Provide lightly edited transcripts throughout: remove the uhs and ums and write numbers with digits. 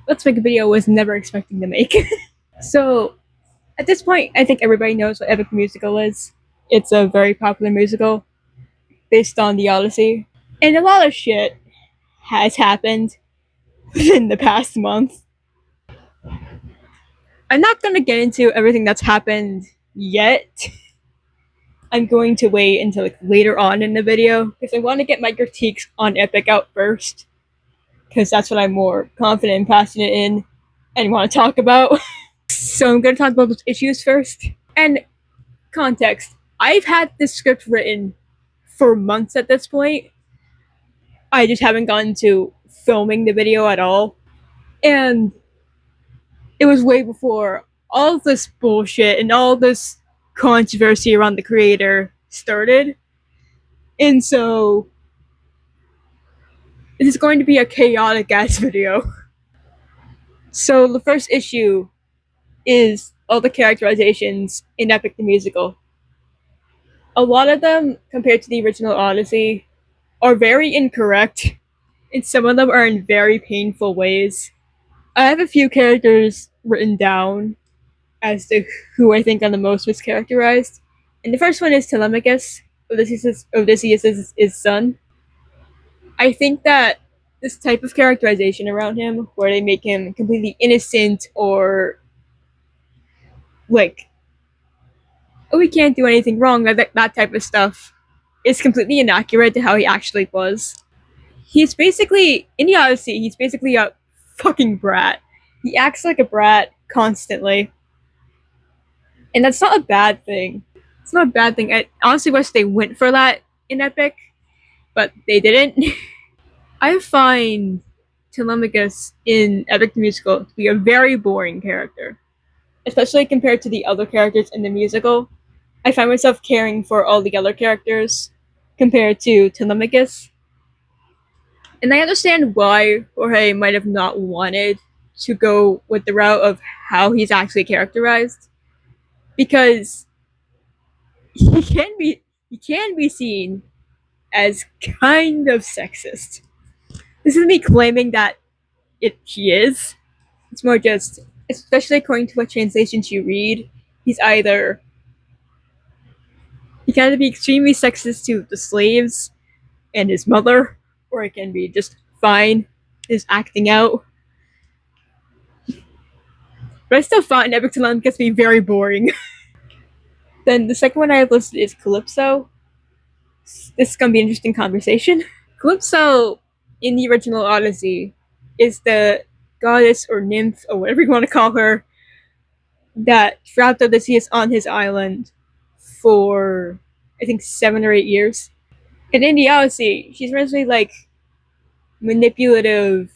Let's Make a Video was never expecting to make. So at this point, I think everybody knows what Epic the Musical is. It's a very popular musical based on the Odyssey. And a lot of shit has happened within the past month. I'm not going to get into everything that's happened yet. I'm going to wait until like later on in the video because I want to get my critiques on Epic out first because that's what I'm more confident and passionate in and want to talk about. So I'm going to talk about those issues first. And context, I've had this script written for months at this point. I just haven't gotten to filming the video at all. And it was way before all this bullshit and all this controversy around the creator started. And so this is going to be a chaotic ass video. So the first issue is all the characterizations in Epic the Musical. A lot of them, compared to the original Odyssey, are very incorrect, and some of them are in very painful ways. I have a few characters written down as to who I think are the most mischaracterized. And the first one is Telemachus, Odysseus' son. I think that this type of characterization around him, where they make him completely innocent or like, oh, he can't do anything wrong, that type of stuff, is completely inaccurate to how he actually was. He's basically, in the Odyssey, he's basically a fucking brat. He acts like a brat constantly. And that's not a bad thing. It's not a bad thing. I honestly wish they went for that in Epic, but they didn't. I find Telemachus in Epic the Musical to be a very boring character, especially compared to the other characters in the musical. I find myself caring for all the other characters compared to Telemachus. And I understand why Jorge might have not wanted to go with the route of how he's actually characterized, because he can be seen as kind of sexist. This is me claiming that he is. It's more just, especially according to what translations you read, he's either he can either be extremely sexist to the slaves and his mother, or it can be just fine, just acting out. But I still find Epic Telemachus to be very boring. Then the second one I have listed is Calypso. This is gonna be an interesting conversation. Calypso, in the original Odyssey, is the goddess or nymph or whatever you want to call her that trapped Odysseus on his island for I think 7 or 8 years. And in the Odyssey, she's mostly like manipulative,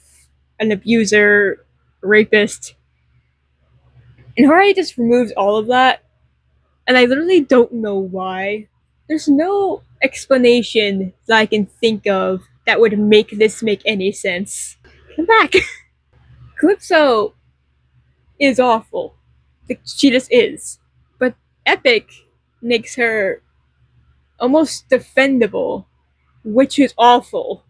an abuser, rapist. And Harai just removes all of that, and I literally don't know why. There's no explanation that I can think of that would make this make any sense. Come back. Calypso is awful. She just is. But Epic makes her almost defendable, which is awful.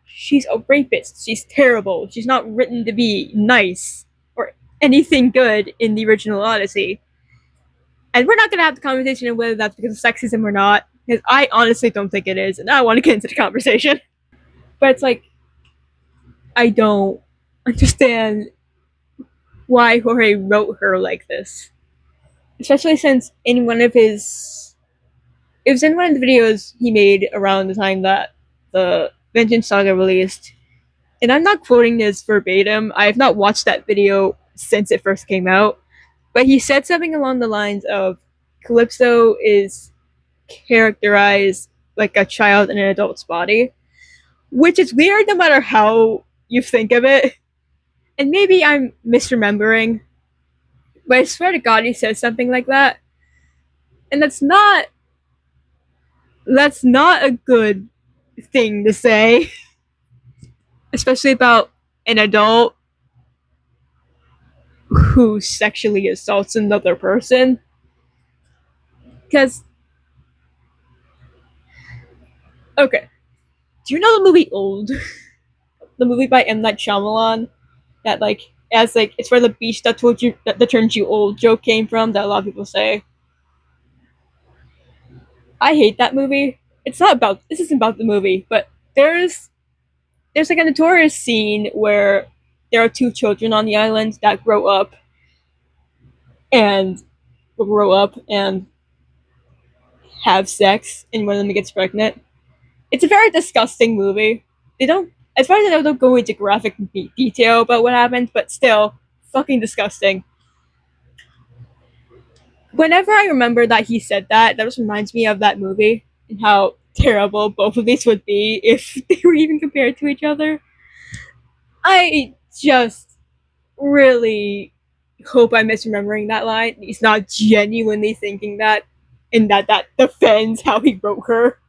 She's a rapist. She's terrible. She's not written to be nice or anything good in the original Odyssey. And we're not going to have the conversation of whether that's because of sexism or not, because I honestly don't think it is, and I want to get into the conversation. But it's like, I don't understand why Jorge wrote her like this. Especially since in one of his. It was in one of the videos he made around the time that the Vengeance Saga released. And I'm not quoting this verbatim. I have not watched that video since it first came out. But he said something along the lines of Calypso is characterized like a child in an adult's body, which is weird no matter how you think of it. And maybe I'm misremembering, but I swear to God he says something like that. And that's not a good thing to say, especially about an adult who sexually assaults another person. Because, okay, do you know the movie Old? The movie by M. Night Shyamalan that like As like it's where the beach that told you that turns you old joke came from that a lot of people say. I hate that movie. It's not about this isn't about the movie, but there's like a notorious scene where there are two children on the island that and grow up and have sex, and one of them gets pregnant. It's a very disgusting movie. They don't, as far as I know, don't go into graphic detail about what happened, but still, fucking disgusting. Whenever I remember that he said that, that just reminds me of that movie and how terrible both of these would be if they were even compared to each other. I just really hope I'm misremembering that line. He's not genuinely thinking that, and that defends how he wrote her.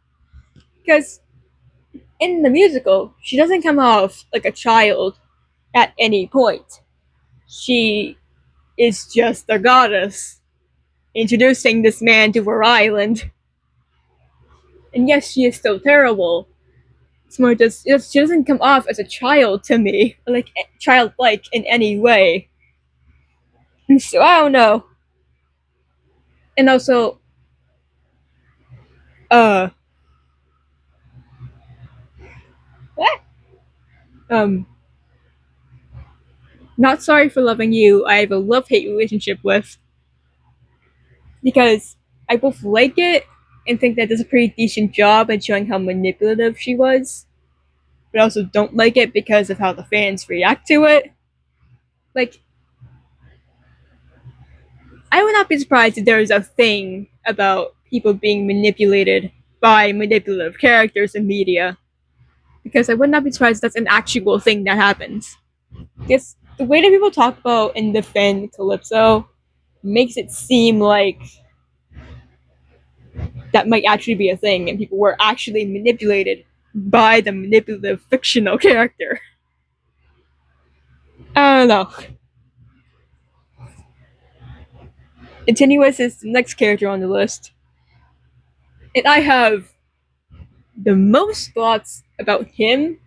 Because in the musical, she doesn't come off like a child at any point. She is just a goddess introducing this man to her island. And yes, she is still terrible. It's more just she doesn't come off as a child to me, like childlike in any way. So I don't know. And also, uh, what? Um, Not Sorry for Loving You, I have a love hate relationship with because I both like it and think that does a pretty decent job at showing how manipulative she was, but I also don't like it because of how the fans react to it. Like, I would not be surprised if there is a thing about people being manipulated by manipulative characters in media, because I would not be surprised if that's an actual thing that happens. Because the way that people talk about and defend Calypso makes it seem like that might actually be a thing and people were actually manipulated by the manipulative fictional character. I don't know. Continuous is the next character on the list. And I have the most thoughts about him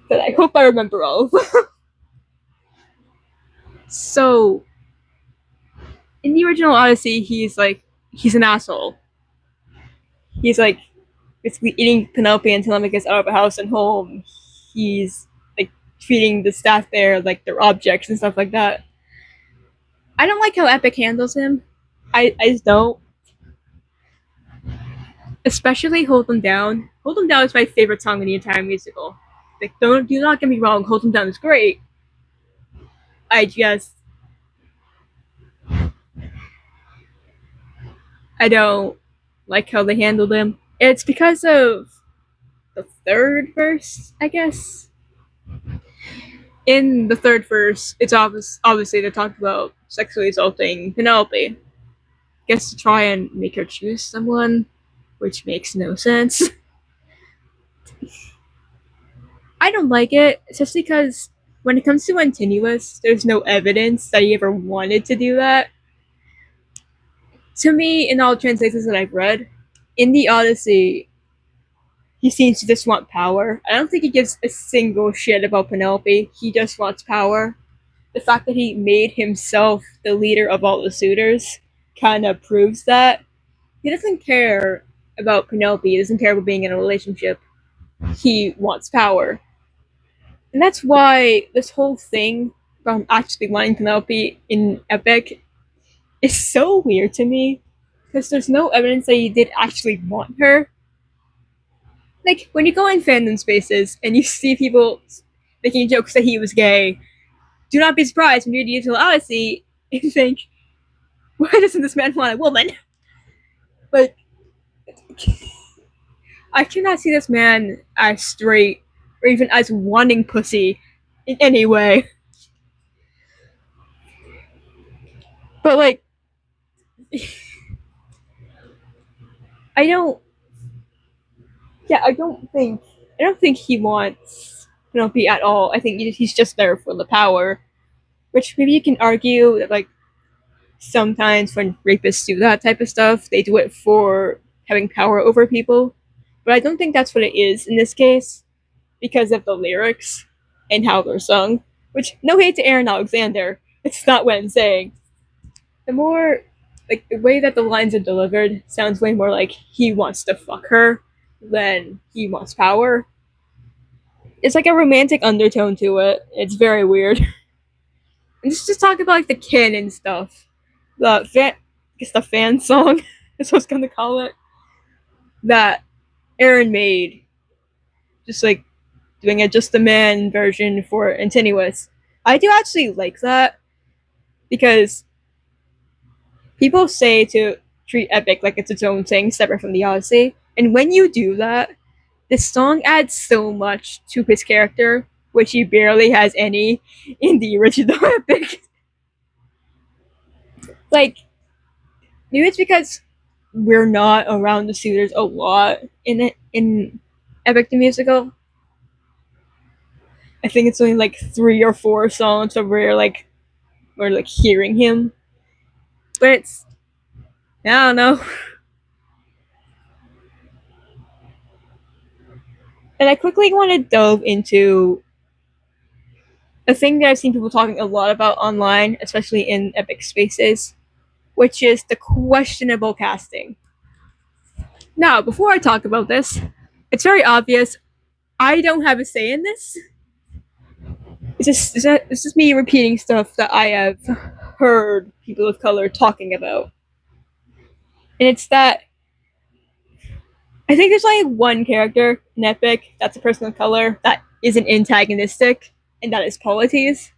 that I hope I remember all of. So, in the original Odyssey, he's an asshole. He's like basically eating Penelope and Telemachus gets out of the house and home. He's like treating the staff there like they're objects and stuff like that. I don't like how Epic handles him. I just don't. Especially Hold Them Down. Hold Them Down is my favorite song in the entire musical. Like, do not get me wrong, Hold Them Down is great. I just I don't like how they handled him. It's because of the third verse, I guess. In the third verse, it's obviously they talk about sexually assaulting Penelope. I guess to try and make her choose someone, which makes no sense. I don't like it, especially because when it comes to Continuous, there's no evidence that he ever wanted to do that. To me, in all translations that I've read, in the Odyssey, he seems to just want power. I don't think he gives a single shit about Penelope. He just wants power. The fact that he made himself the leader of all the suitors kind of proves that. He doesn't care about Penelope. He doesn't care about being in a relationship. He wants power. And that's why this whole thing from actually wanting Penelope in Epic is so weird to me. Because there's no evidence that he did actually want her. Like, when you go in fandom spaces and you see people making jokes that he was gay, do not be surprised when you read the Digital Odyssey and think, why doesn't this man want a woman? Like, I cannot see this man as straight or even as wanting pussy in any way. But, like, I don't. Yeah, I don't think he wants Penelope at all. I think he's just there for the power. Which maybe you can argue that, like, sometimes when rapists do that type of stuff, they do it for having power over people. But I don't think that's what it is in this case because of the lyrics and how they're sung. Which, no hate to Aaron Alexander, it's not what I'm saying. The more, like, the way that the lines are delivered sounds way more like he wants to fuck her than he wants power. It's like a romantic undertone to it. It's very weird. And just talk about like the kin and stuff. The fan, I guess the fan song is what I was gonna call it. That Aaron made, just like doing a just a man version for Continuous. I do actually like that because people say to treat Epic like it's its own thing, separate from the Odyssey. And when you do that, this song adds so much to his character, which he barely has any in the original Epic. Like, maybe it's because we're not around the suitors a lot in Epic the Musical. I think it's only like 3 or 4 songs where we're like hearing him. But it's, I don't know. And I quickly want to delve into a thing that I've seen people talking a lot about online, especially in Epic spaces, which is the questionable casting. Now, before I talk about this, it's very obvious I don't have a say in this. It's just me repeating stuff that I have heard people of color talking about. And it's that I think there's only one character in Epic that's a person of color that isn't antagonistic, and that is Polites.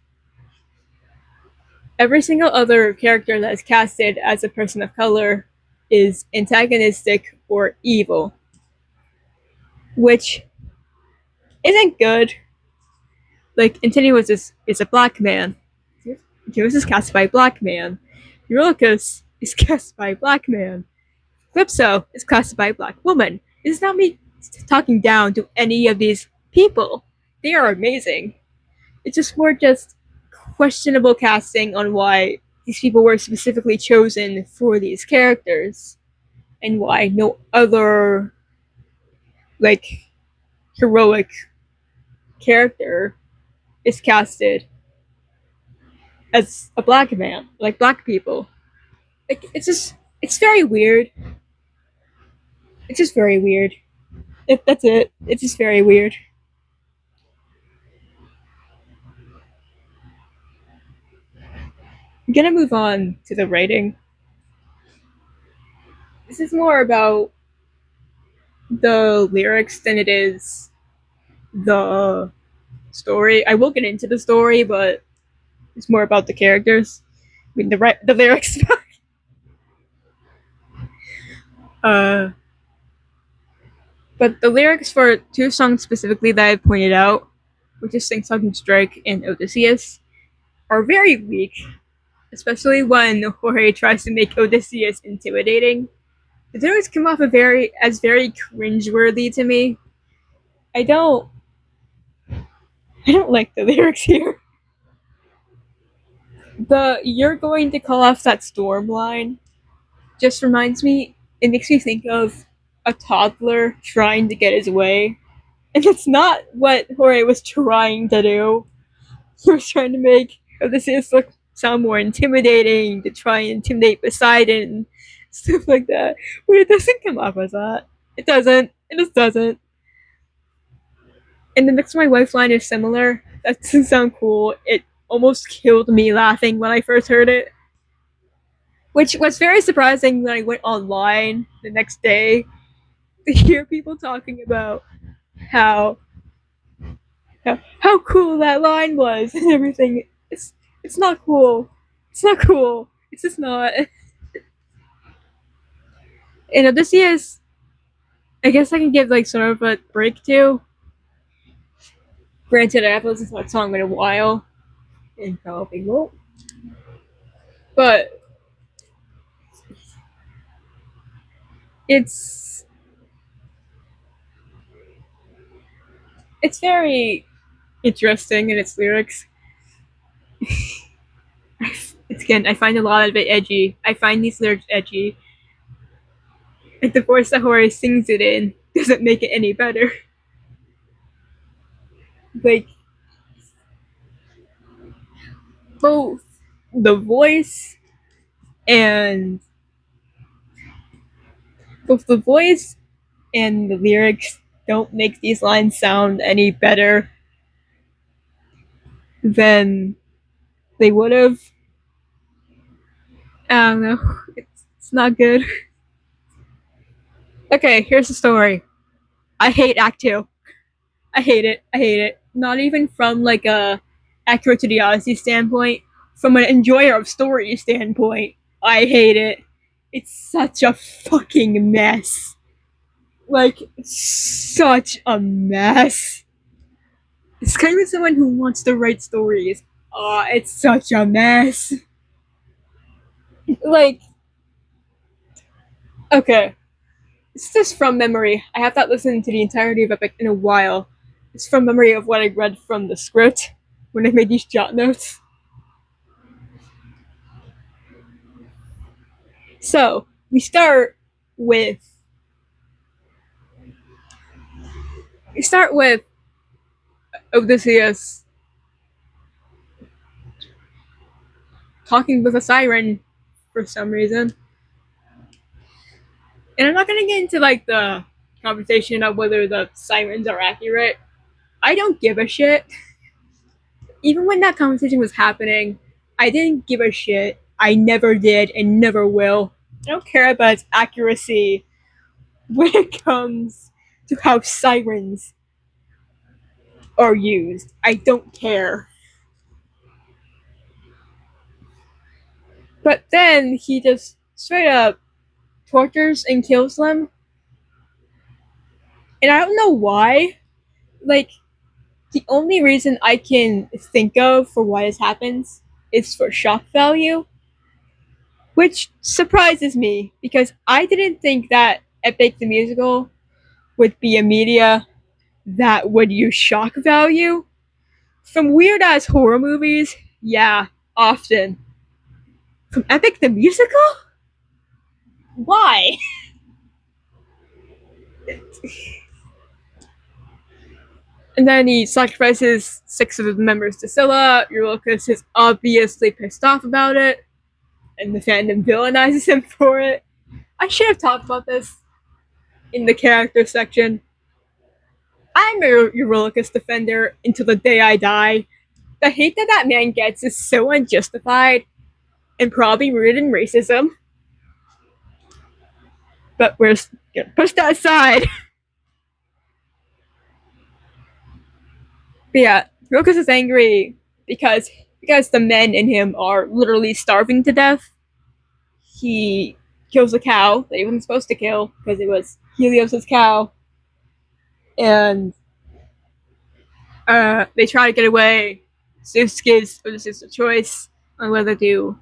Every single other character that is casted as a person of color is antagonistic or evil, which isn't good. Like, Antinous is a black man. Antinous is cast by a black man. Eurylochus is cast by a black man. Calypso is cast by a black woman. It's not me talking down to any of these people. They are amazing. It's just more just questionable casting on why these people were specifically chosen for these characters and why no other like heroic character is casted as a black man, like black people. Like, it's very weird. It's just very weird. That's it. It's just very weird. I'm gonna move on to the writing. This is more about the lyrics than it is the story. I will get into the story, but it's more about the characters. I mean, the lyrics. uh, but the lyrics for 2 songs specifically that I pointed out, which is Sing Song Strike and Odysseus, are very weak, especially when Jorge tries to make Odysseus intimidating. The lyrics come off very cringeworthy to me. I don't I don't like the lyrics here. The "you're going to call off that storm" line just reminds me. It makes me think of a toddler trying to get his way, and that's not what Jorge was trying to do. He was trying to make Odysseus sound more intimidating, to try and intimidate Poseidon, stuff like that. But it doesn't come off as that. It doesn't. It just doesn't. And the next to my wife line is similar. That doesn't sound cool. It almost killed me laughing when I first heard it. Which was very surprising when I went online the next day to hear people talking about how how cool that line was and everything. It's not cool. It's not cool. It's just not. And Odysseus, I guess I can give like sort of a break to. Granted, I haven't listened to that song in a while, and probably won't. But it's it's very interesting in its lyrics. It's, again, I find a lot of it edgy. I find these lyrics edgy. Like, the voice that Jorge sings it in doesn't make it any better. Like, both the voice and both the voice and the lyrics don't make these lines sound any better than they would have. I don't know. It's not good. Okay, here's the story. I hate Act 2. I hate it. I hate it. Not even from like a accurate to the Odyssey standpoint. From an enjoyer of story standpoint, I hate it. It's such a fucking mess. Like, such a mess. It's kind of someone who wants to write stories. It's such a mess. Like, okay. It's just from memory. I have not listened to the entirety of Epic in a while. It's from memory of what I read from the script when I made these jot notes. So, with we start with Odysseus talking with a siren for some reason. And I'm not gonna get into like the conversation of whether the sirens are accurate. I don't give a shit. Even when that conversation was happening, I didn't give a shit. I never did and never will. I don't care about its accuracy when it comes to how sirens are used. I don't care. But then he just straight up tortures and kills them. And I don't know why. Like, the only reason I can think of for why this happens is for shock value, which surprises me because I didn't think that Epic the Musical would be a media that would use shock value. From weird ass horror movies, yeah, often. From Epic the Musical? Why? And then he sacrifices 6 of the members to Scylla. Eurylochus is obviously pissed off about it, and the fandom villainizes him for it. I should have talked about this in the character section. I'm a Eurylochus defender until the day I die. The hate that that man gets is so unjustified and probably rooted in racism. But we're gonna push that aside. But yeah, Eurylochus is angry because the men in him are literally starving to death. He kills a cow that he wasn't supposed to kill because it was Helios's cow, and they try to get away. Zeus gives Odysseus a choice on whether to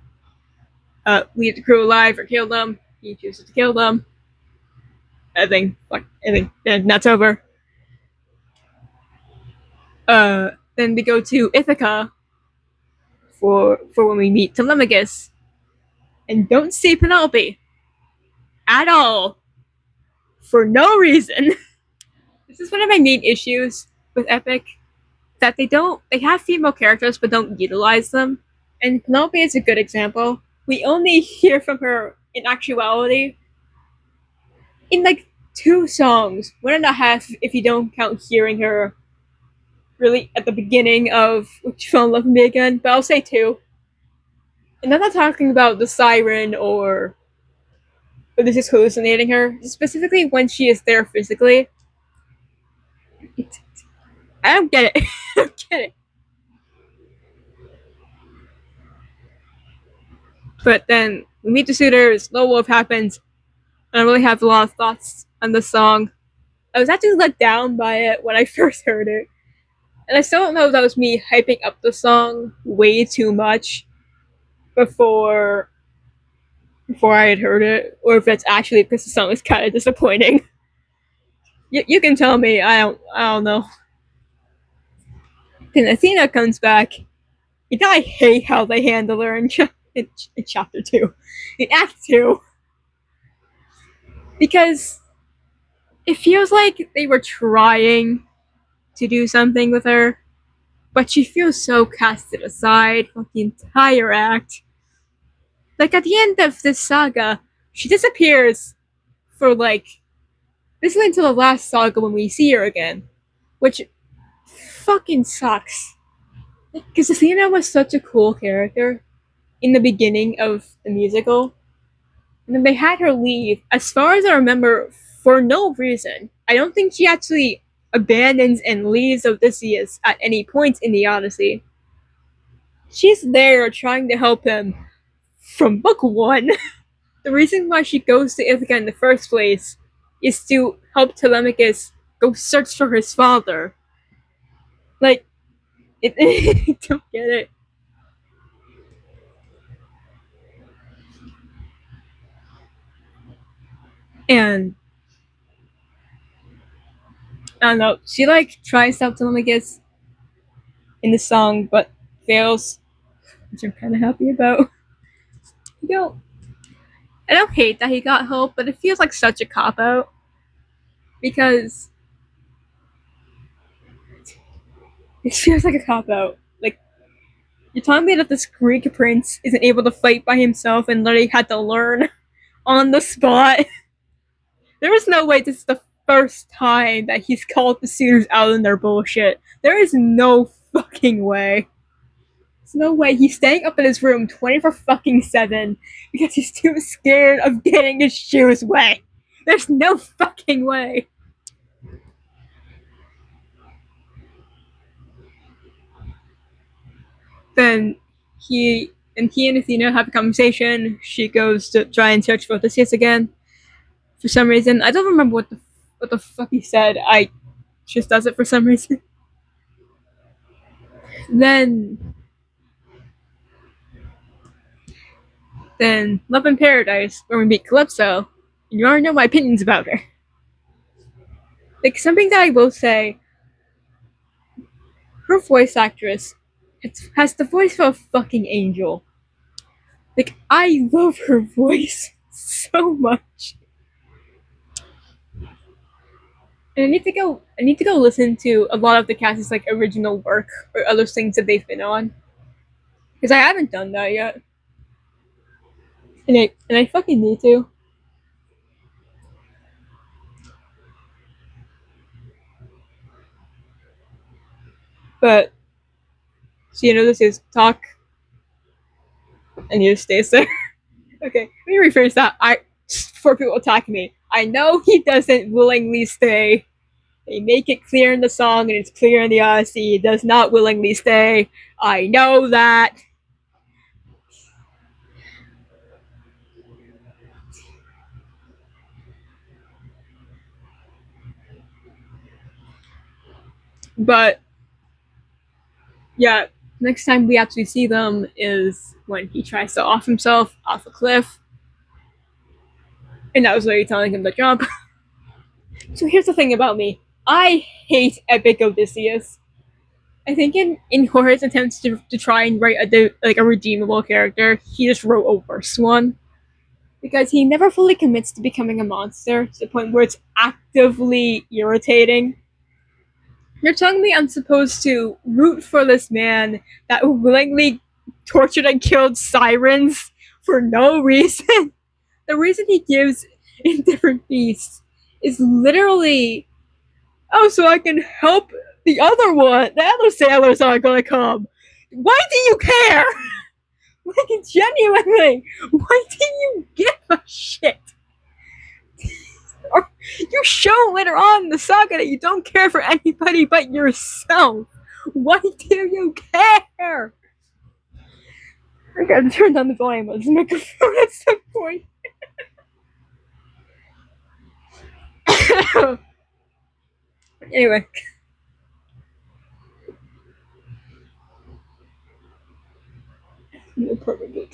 leave the crew alive or kill them. He chooses to kill them. And that's over. Then we go to Ithaca for when we meet Telemachus, and don't see Penelope at all for no reason. This is one of my main issues with Epic, that they have female characters but don't utilize them. And Penelope is a good example. We only hear from her in actuality in like 2 songs, 1.5 if you don't count hearing her really at the beginning of Would You Fall in Love with Me Again, but I'll say 2. And I'm not talking about the siren or this is hallucinating her, specifically when she is there physically. I don't get it. I don't get it. But then we meet the suitors, Low Wolf happens, and I really have a lot of thoughts on the song. I was actually let down by it when I first heard it. And I still don't know if that was me hyping up the song way too much before I had heard it, or if it's actually because the song is kind of disappointing. You can tell me. I don't know. Then Athena comes back. You know, I hate how they handle her in chapter 2, in Act 2, because it feels like they were trying to do something with her, but she feels so casted aside for the entire act. Like at the end of this saga, she disappears for like basically until the last saga when we see her again, which fucking sucks. Because Athena was such a cool character in the beginning of the musical, and then they had her leave. As far as I remember, for no reason. I don't think she actually abandons and leaves Odysseus at any point in the Odyssey. She's there trying to help him from book one. The reason why she goes to Ithaca in the first place is to help Telemachus go search for his father. Like, I don't get it. And I don't know. She like tries to help Telemachus in the song, but fails, which I'm kind of happy about. You know, I don't hate that he got help, but it feels like such a cop out because it feels like a cop out. Like you're telling me that this Greek prince isn't able to fight by himself and literally had to learn on the spot. There is no way this is the first time that he's called the suitors out on their bullshit. There is no fucking way. There's no way he's staying up in his room 24 fucking 7 because he's too scared of getting his shoes wet. There's no fucking way. Then he and Athena have a conversation. She goes to try and search for Odysseus again. For some reason, I don't remember what the fuck he said. I just does it for some reason. Then Love in Paradise, where we meet Calypso. You already know my opinions about her. Like something that I will say, her voice actress has the voice of a fucking angel. Like I love her voice so much. And I need to go listen to a lot of the cast's like original work or other things that they've been on. Because I haven't done that yet. And I fucking need to. But so you know this is talk and you just stay there. Okay, let me rephrase that. I before people attack me. I know he doesn't willingly stay. They make it clear in the song and it's clear in the Odyssey. He does not willingly stay. I know that. But yeah, next time we actually see them is when he tries to off himself off a cliff. And that was literally telling him to jump. So here's the thing about me. I hate Epic Odysseus. I think in Jorge's attempts to try and write like a redeemable character, he just wrote a worse one. Because he never fully commits to becoming a monster to the point where it's actively irritating. You're telling me I'm supposed to root for this man that willingly tortured and killed sirens for no reason? The reason he gives in different beasts is literally, oh, so I can help the other one. The other sailors are gonna come. Why do you care? Like, genuinely, why do you give a shit? Or you show later on in the saga that you don't care for anybody but yourself. Why do you care? I gotta turn down the volume of this microphone at some point. Anyway. Probably.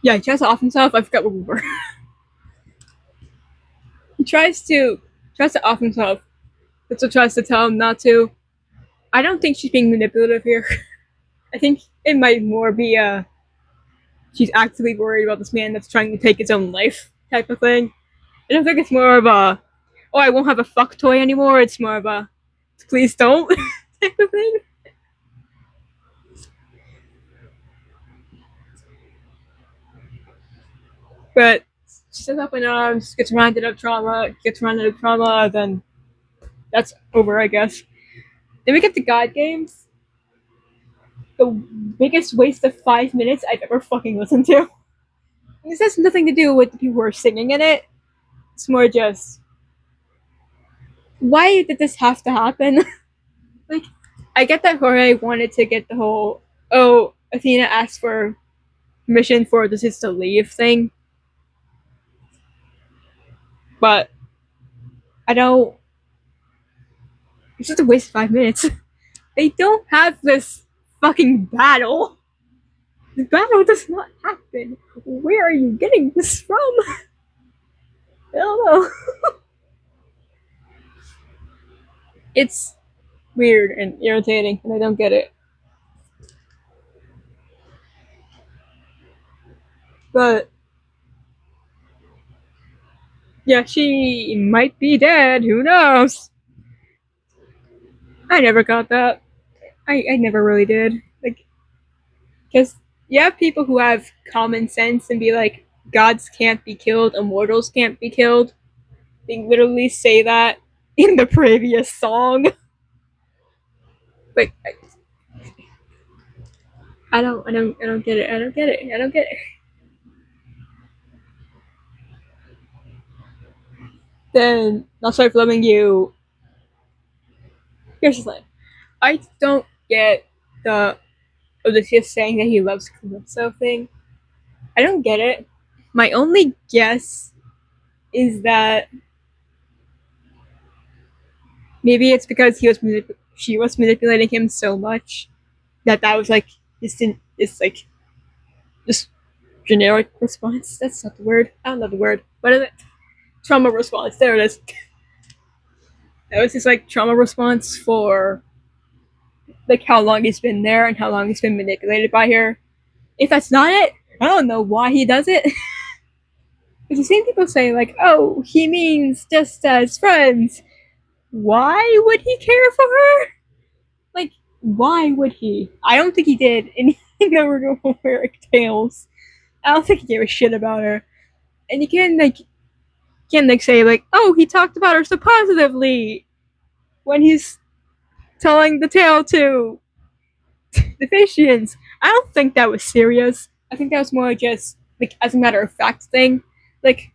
Yeah, he tries to off himself. I forgot what we were. He tries to off himself. But still tries to tell him not to. I don't think she's being manipulative here. I think it might more be she's actively worried about this man that's trying to take his own life type of thing. I don't think it's more of a, oh, I won't have a fuck toy anymore. It's more of a, please don't type of thing. But she sets up in arms, gets reminded of trauma, then that's over, I guess. Then we get the God games. The biggest waste of 5 minutes I've ever fucking listened to. This has nothing to do with the people who are singing in it. It's more just, why did this have to happen? Like, I get that Jorge wanted to get the whole, oh, Athena asked for permission for the sis to leave thing, but I don't. It's just a waste of 5 minutes. They don't have this fucking battle. The battle does not happen. Where are you getting this from? I don't know. It's weird and irritating, and I don't get it. But yeah, she might be dead. Who knows? I never got that. I never really did. Like, because you have people who have common sense and be like, gods can't be killed, immortals can't be killed. They literally say that in the previous song. Like, I don't get it. I don't get it. I don't get it. Then I'll start loving you. Here's the thing. I don't get the Odysseus saying that he loves Calypso thing. I don't get it. My only guess is that maybe it's because she was manipulating him so much that was like this like this generic response. That's not the word. I don't know the word. What is it? Trauma response. There it is. That was his like trauma response for like how long he's been there and how long he's been manipulated by her. If that's not it, I don't know why he does it. Because I've seen people say like, "Oh, he means just as friends." Why would he care for her? Like, why would he? I don't think he did in the Homeric Tales. I don't think he gave a shit about her. And you can't like say like, "Oh, he talked about her so positively," when he's telling the tale to the Fishians. I don't think that was serious. I think that was more just like as a matter of fact thing. Like,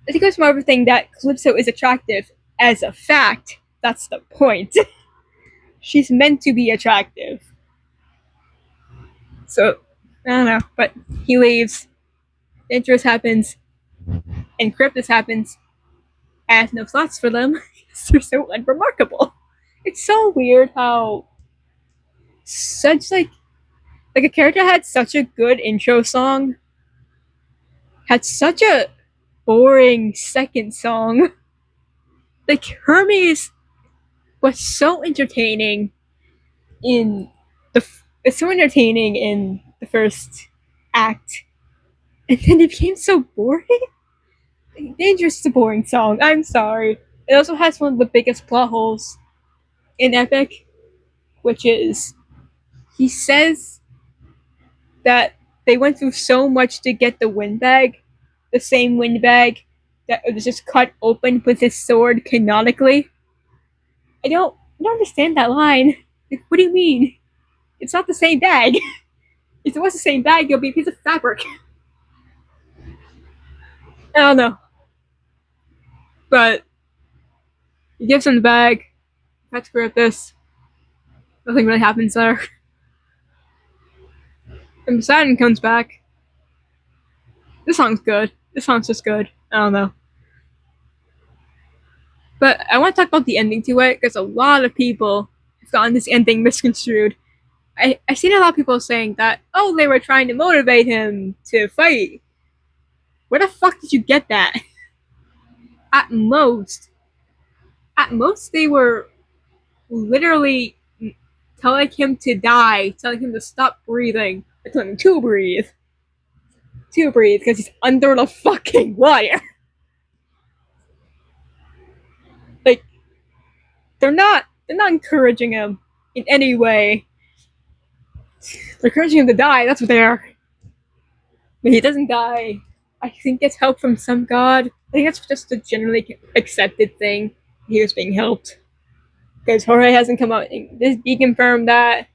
I think it was more of a thing that Calypso is attractive as a fact. That's the point. She's meant to be attractive. So I don't know, but he leaves. Dangerous happens, and Cryptus happens. I have no thoughts for them. They're so unremarkable. It's so weird how such like a character had such a good intro song, had such a boring second song. Like Hermes was so entertaining in it's so entertaining in the first act, and then it became so boring. Dangerous is a boring song. I'm sorry. It also has one of the biggest plot holes in Epic, which is he says that they went through so much to get the windbag, the same windbag that was just cut open with his sword canonically. I don't understand that line. Like, what do you mean? It's not the same bag. If it was the same bag, it'll be a piece of fabric. I don't know. But he gives him the bag. Let's grab this. Nothing really happens there. And Poseidon comes back. This song's good. This song's just good. I don't know. But I want to talk about the ending to it because a lot of people have gotten this ending misconstrued. I've seen a lot of people saying that, oh, they were trying to motivate him to fight. Where the fuck did you get that? At most, they were literally telling him to die, telling him to stop breathing, or telling him to breathe, because he's under the fucking water. They're not encouraging him in any way. They're encouraging him to die. That's what they are. But he doesn't die. I think gets help from some god. I think that's just a generally accepted thing. He was being helped because Jorge hasn't come out and deconfirmed that,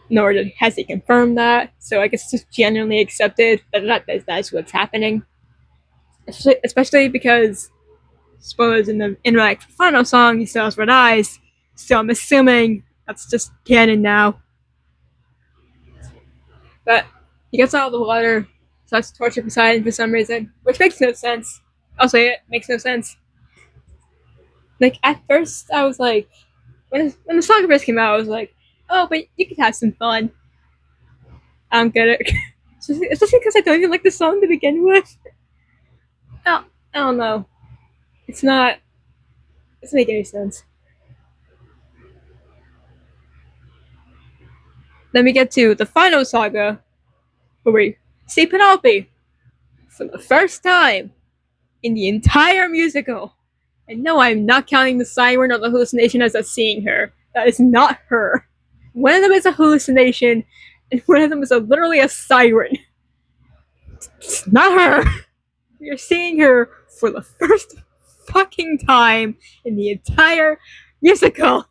nor has he confirmed that. So I guess it's just generally accepted that's what's happening. Especially because spoilers in the final song, he still has red eyes. So I'm assuming that's just canon now. But he gets out of the water, starts to torture Poseidon for some reason, which makes no sense. I'll say it, makes no sense. Like, at first, I was like, when the song first came out, I was like, oh, but you could have some fun. I don't get it. Especially because I don't even like the song to begin with. No, I don't know. It's not, it doesn't make any sense. Then we get to the final saga, where we see Penelope for the first time in the entire musical. And no, I'm not counting the siren or the hallucination as us seeing her. That is not her. One of them is a hallucination, and one of them is literally a siren. It's not her. We are seeing her for the first fucking time in the entire musical.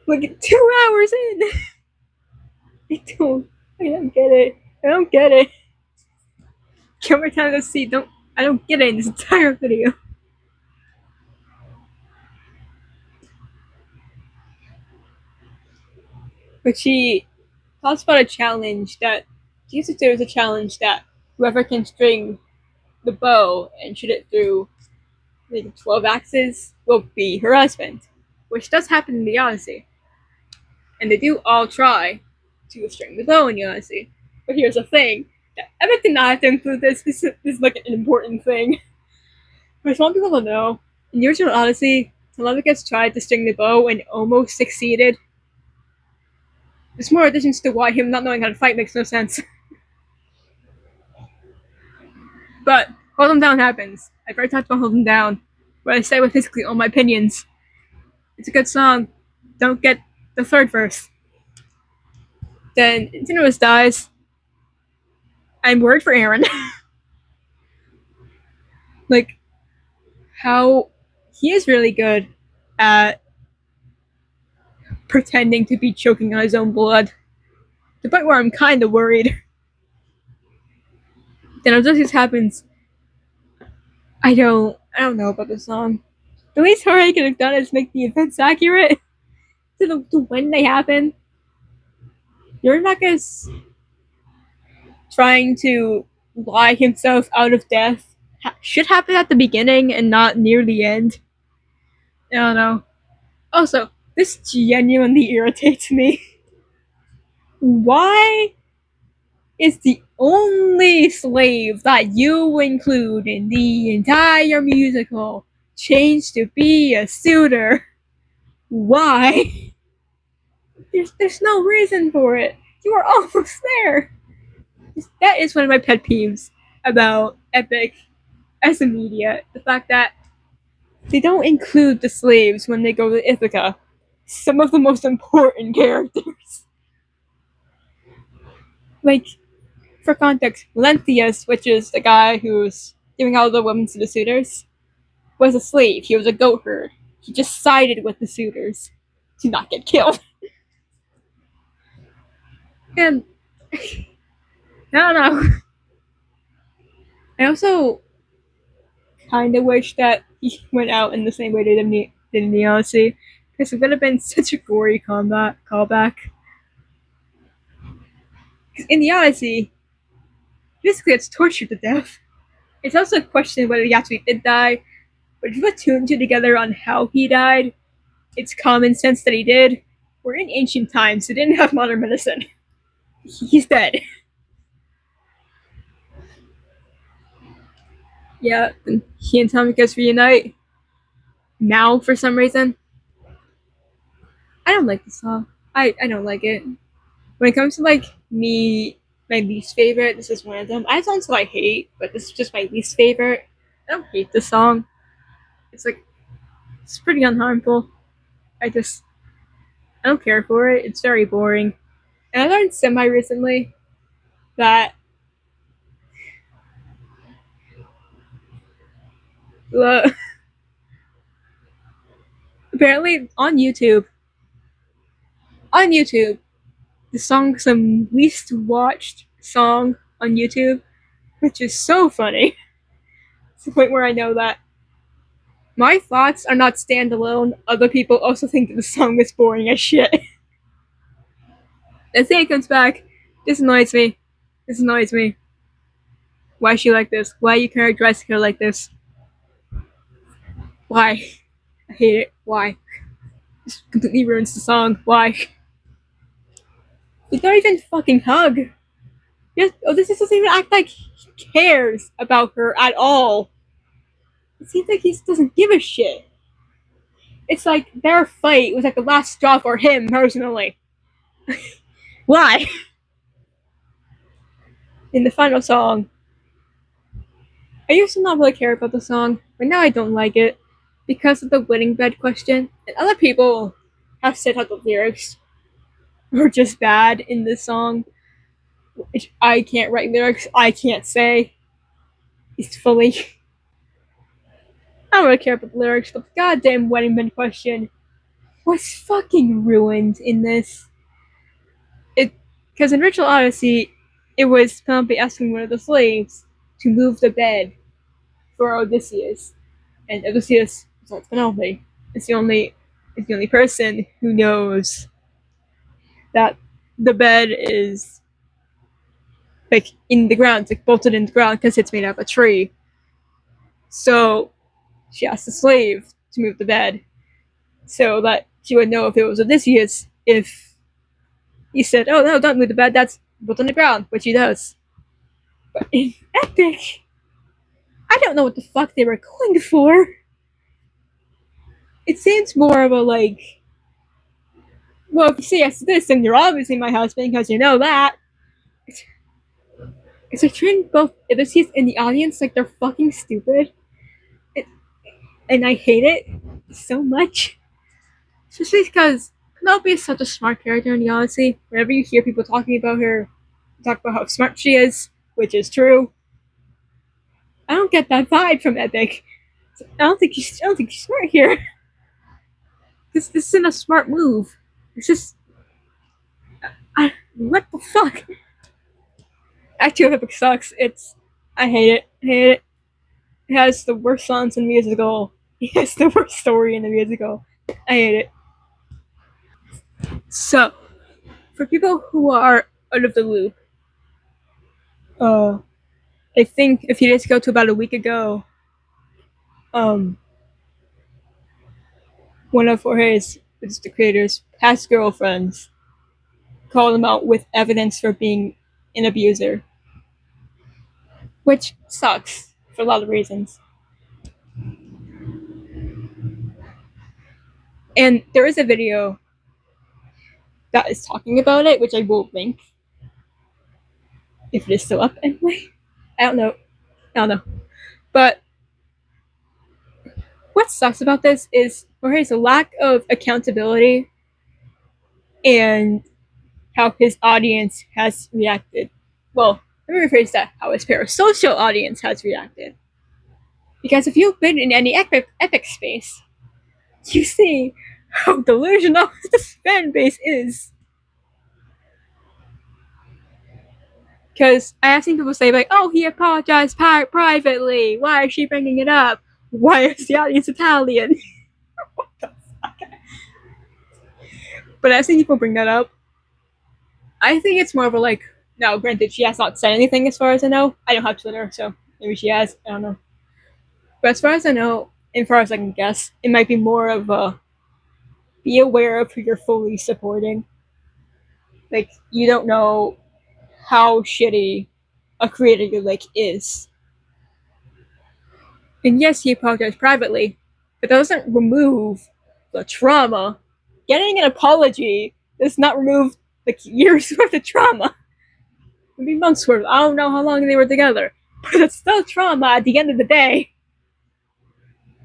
Like 2 hours in. I don't get it. I don't get it. Every time I see, I don't get it in this entire video. But she talks about a challenge that Jesus there is a challenge that whoever can string the bow and shoot it through like 12 axes will be her husband, which does happen in the Odyssey. And they do all try to string the bow in the Odyssey. But here's the thing: that Epic did not have to include this. This is like an important thing. But I want people to know, in the original Odyssey, Telemachus tried to string the bow and almost succeeded. There's more additions to why him not knowing how to fight makes no sense. But Hold 'Em Down happens. I've already talked about Hold 'Em Down, where I say with basically all my opinions. It's a good song. Don't get the third verse. Then Continuous dies. I'm worried for Aaron. Like, how he is really good at pretending to be choking on his own blood. To the point where I'm kind of worried. Then Odysseus happens. I don't know about the song. The least Jorge could have done is make the events accurate to when they happen. Eurymachus trying to lie himself out of death should happen at the beginning and not near the end. I don't know. Also, this genuinely irritates me. Why is the only slave that you include in the entire musical changed to be a suitor? Why? There's no reason for it. You are almost there. That is one of my pet peeves about Epic as a media. The fact that they don't include the slaves when they go to Ithaca. Some of the most important characters. Like, for context, Lenthius, which is the guy who's giving all the women to the suitors, was a slave. He was a goat herd. He just sided with the suitors to not get killed. And I don't know. I also kind of wish that he went out in the same way they did in the Odyssey, because it would have been such a gory combat callback. In the Odyssey, basically it's tortured to death. It's also a question whether he actually did die, but if you put two and two together on how he died, it's common sense that he did. We're in ancient times, so they didn't have modern medicine. He's dead. Yeah, and he and Telemachus reunite. Now, for some reason. I don't like the song. I don't like it. When it comes to, like, my least favorite, this is one of them. I have songs that I hate, but this is just my least favorite. I don't hate the song. It's like, It's pretty unharmful. I just I don't care for it. It's very boring. And I learned semi recently that uh, apparently on YouTube, the song's the least watched song on YouTube, which is so funny. It's the point where I know that my thoughts are not standalone. Other people also think that the song is boring as shit. And say it comes back. This annoys me. This annoys me. Why is she like this? Why are you characterizing her like this? Why? I hate it. Why? This completely ruins the song. Why? You don't even fucking hug. Yes, this doesn't even act like he cares about her at all. It seems like he doesn't give a shit. It's like their fight was like the last straw for him personally. Why? In the final song, I used to not really care about the song, but now I don't like it because of the wedding bed question. And other people have said how the lyrics are just bad in this song. Which I can't write lyrics. I can't say. It's fully. I don't really care about the lyrics, but the goddamn wedding bed question was fucking ruined in this. It because in Ritual Odyssey, it was Penelope asking one of the slaves to move the bed for Odysseus, and Odysseus was not Penelope. It's the only person who knows that the bed is like in the ground, it's like bolted in the ground because it's made out of a tree. So she asked the slave to move the bed so that she would know if it was Odysseus. If he said, "Oh no, don't move the bed. That's built on the ground," which he does. But in Epic, I don't know what the fuck they were going for. It seems more of a like, well, if you say yes to this, then you're obviously my husband because you know that. It's like treating both Odysseus and the audience like they're fucking stupid. It, and I hate it so much. Especially because Penelope is such a smart character in the Odyssey. Whenever you hear people talking about her, talk about how smart she is, which is true. I don't get that vibe from Epic. I don't think she's smart here. This isn't a smart move. It's just what the fuck? Act 2 of Epic sucks. I hate it. I hate it. It has the worst songs in the musical. It has the worst story in the musical. I hate it. So, for people who are out of the loop, I think a few days ago to about a week ago, um, one of Jorge's, which is the creator's past girlfriends, called him out with evidence for being an abuser, which sucks for a lot of reasons. And there is a video that is talking about it, which I will link if it is still up anyway. I don't know. I don't know. But what sucks about this is Jorge's lack of accountability and how his audience has reacted. Well, let me rephrase that. How his parasocial audience has reacted. Because if you've been in any epic space, you see how delusional this fan base is. Because I have seen people say, like, oh, he apologized privately. Why is she bringing it up? Why is the audience Italian? What the fuck? But I've seen people bring that up. I think it's more of a like, no, granted, she has not said anything as far as I know. I don't have Twitter, so maybe she has. I don't know. But as far as I know, and as far as I can guess, it might be more of a be aware of who you're fully supporting. Like, you don't know how shitty a creator you like is. And yes, he apologized privately, but that doesn't remove the trauma. Getting an apology does not remove like years worth of trauma. Maybe months worth. I don't know how long they were together, but it's still trauma at the end of the day.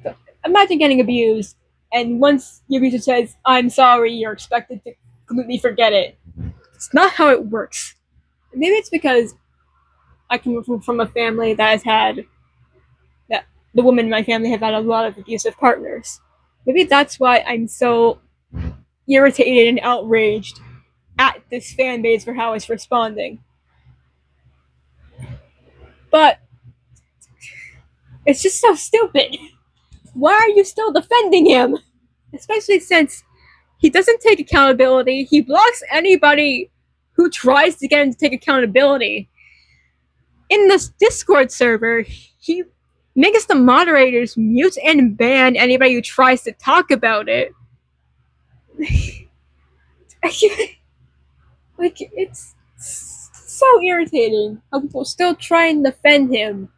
So, imagine getting abused And once your abuser says, I'm sorry, you're expected to completely forget it. It's not how it works. Maybe it's because I come from a family that has had that the women in my family have had a lot of abusive partners. Maybe that's why I'm so irritated and outraged at this fan base for how it's responding. But it's just so stupid. Why are you still defending him? Especially since he doesn't take accountability. He blocks anybody who tries to get him to take accountability. In this Discord server, he makes the moderators mute and ban anybody who tries to talk about it. Like, it's so irritating how people still try and defend him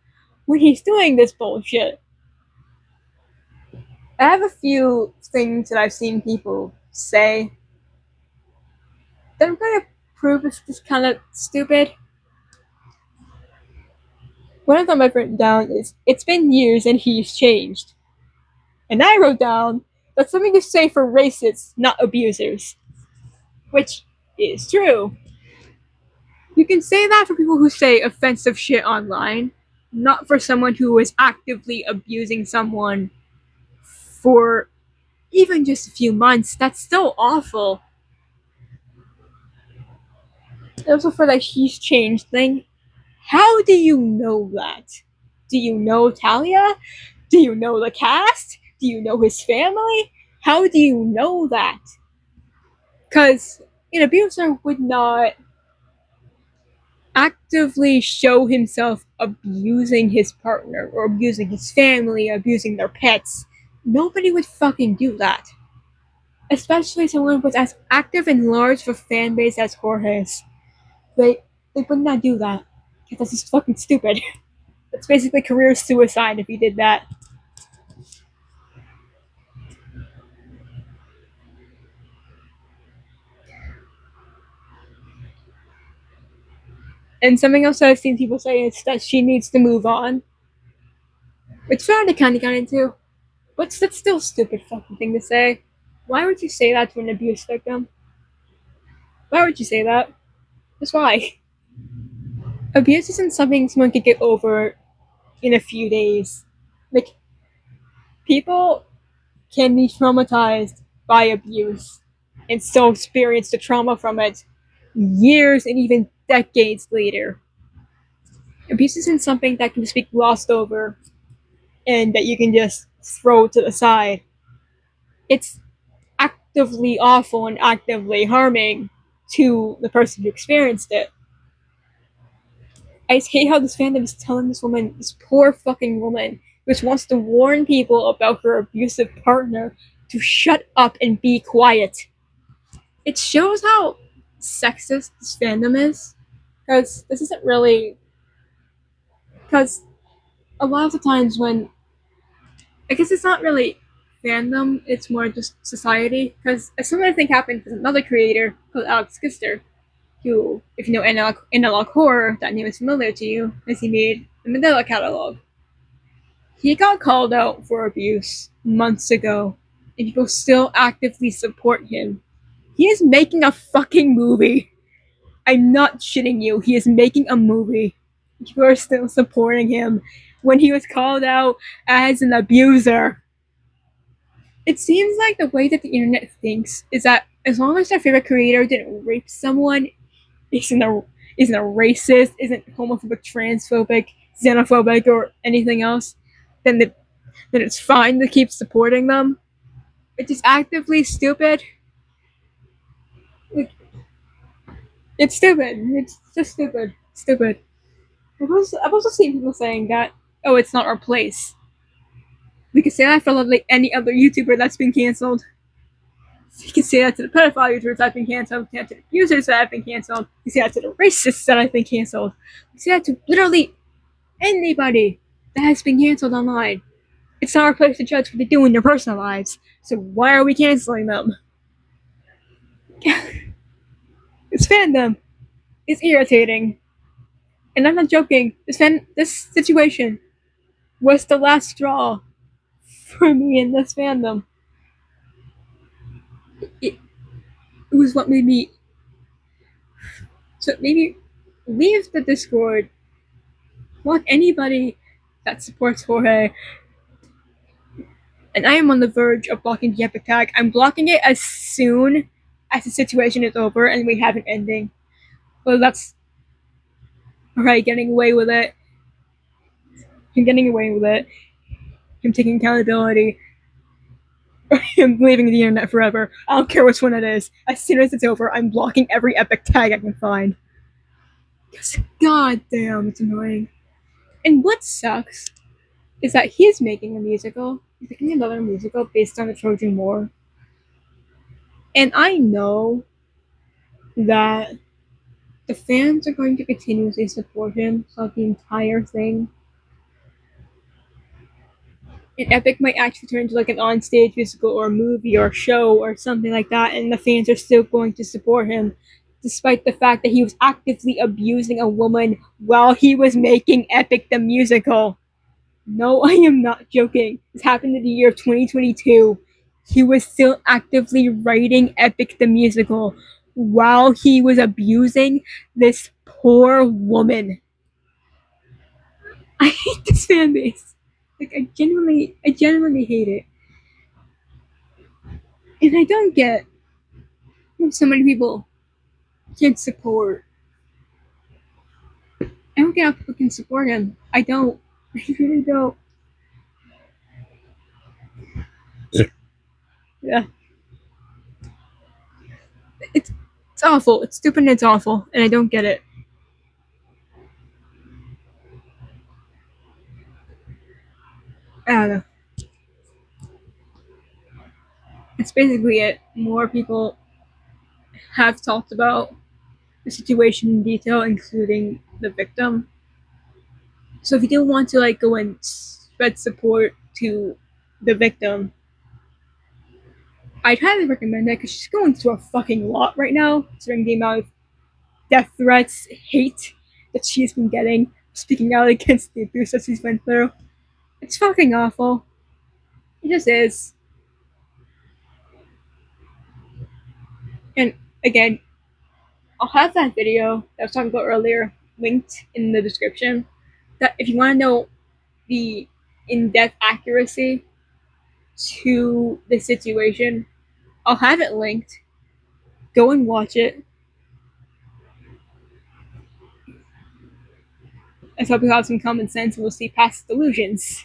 when he's doing this bullshit. I have a few things that I've seen people say that I'm going to prove is just kind of stupid. One of them I've written down is, it's been years and he's changed. And I wrote down, that's something to say for racists, not abusers. Which is true. You can say that for people who say offensive shit online, not for someone who is actively abusing someone for even just a few months. That's still awful. And also for that he's changed thing. How do you know that? Do you know Talia? Do you know the cast? Do you know his family? How do you know that? Because an abuser would not actively show himself abusing his partner or abusing his family, abusing their pets. Nobody would fucking do that. Especially someone with as active and large of a fan base as Jorge's. They would not do that. That's just fucking stupid. That's basically career suicide if you did that. And something else that I've seen people say is that she needs to move on. Which found to kind of got into. But that's still a stupid fucking thing to say. Why would you say that to an abuse victim? Why would you say that? Just why? Abuse isn't something someone can get over in a few days. Like, people can be traumatized by abuse and still experience the trauma from it years and even decades later. Abuse isn't something that can just be glossed over and that you can just throw to the side. It's actively awful and actively harming to the person who experienced it. I just hate how this fandom is telling this woman, this poor fucking woman, which wants to warn people about her abusive partner, to shut up and be quiet. It shows how sexist this fandom is, because this isn't really. Because a lot of the times when. I guess it's not really fandom, it's more just society. Because a similar thing happened with another creator called Alex Kister, who, if you know analog horror, that name is familiar to you, as he made the Mandela catalog. He got called out for abuse months ago, and people still actively support him. He is making a fucking movie. I'm not shitting you. He is making a movie. People are still supporting him when he was called out as an abuser. It seems like the way that the internet thinks is that as long as their favorite creator didn't rape someone, isn't a racist, isn't homophobic, transphobic, xenophobic, or anything else, then then it's fine to keep supporting them. It's just actively stupid. Like, it's stupid. It's just stupid. Stupid. I've also seen people saying that, oh, it's not our place. We can say that for like any other YouTuber that's been cancelled. You can say that to the pedophile YouTubers that have been cancelled. You can say that to the users that have been cancelled. You can say that to the racists that have been cancelled. You can say that to literally anybody that has been cancelled online. It's not our place to judge what they do in their personal lives. So why are we canceling them? It's fandom. It's irritating. And I'm not joking. This situation was the last straw for me in this fandom. It was what made me so maybe leave the Discord, block anybody that supports Jorge, and I am on the verge of blocking the epic tag. I'm blocking it as soon as the situation is over and we have an ending. Well, that's alright, getting away with it. Him getting away with it. Him taking accountability. Him leaving the internet forever. I don't care which one it is. As soon as it's over, I'm blocking every epic tag I can find. Because, god damn, it's annoying. And what sucks is that he is making a musical. He's making another musical based on the Trojan War. And I know that the fans are going to continuously support him throughout the entire thing. And Epic might actually turn into like an on-stage musical or a movie or a show or something like that, and the fans are still going to support him, despite the fact that he was actively abusing a woman while he was making Epic the musical. No, I am not joking. This happened in the year of 2022. He was still actively writing Epic the musical while he was abusing this poor woman. I hate this fan base. Like I genuinely hate it. And I don't get so many people can support. I don't get how people can support him. I don't. I really don't. Yeah. It's it's awful. It's stupid and it's awful. And I don't get it. I don't know. It's basically it. More people have talked about the situation in detail, including the victim. So if you do want to like go and spread support to the victim, I'd highly recommend that because she's going through a fucking lot right now, considering the amount of death threats, hate that she's been getting, speaking out against the abuse that she's been through. It's fucking awful. It just is. And again, I'll have that video that I was talking about earlier linked in the description. That if you want to know the in-depth accuracy to the situation, I'll have it linked. Go and watch it. Let's hope you have some common sense and we'll see past delusions.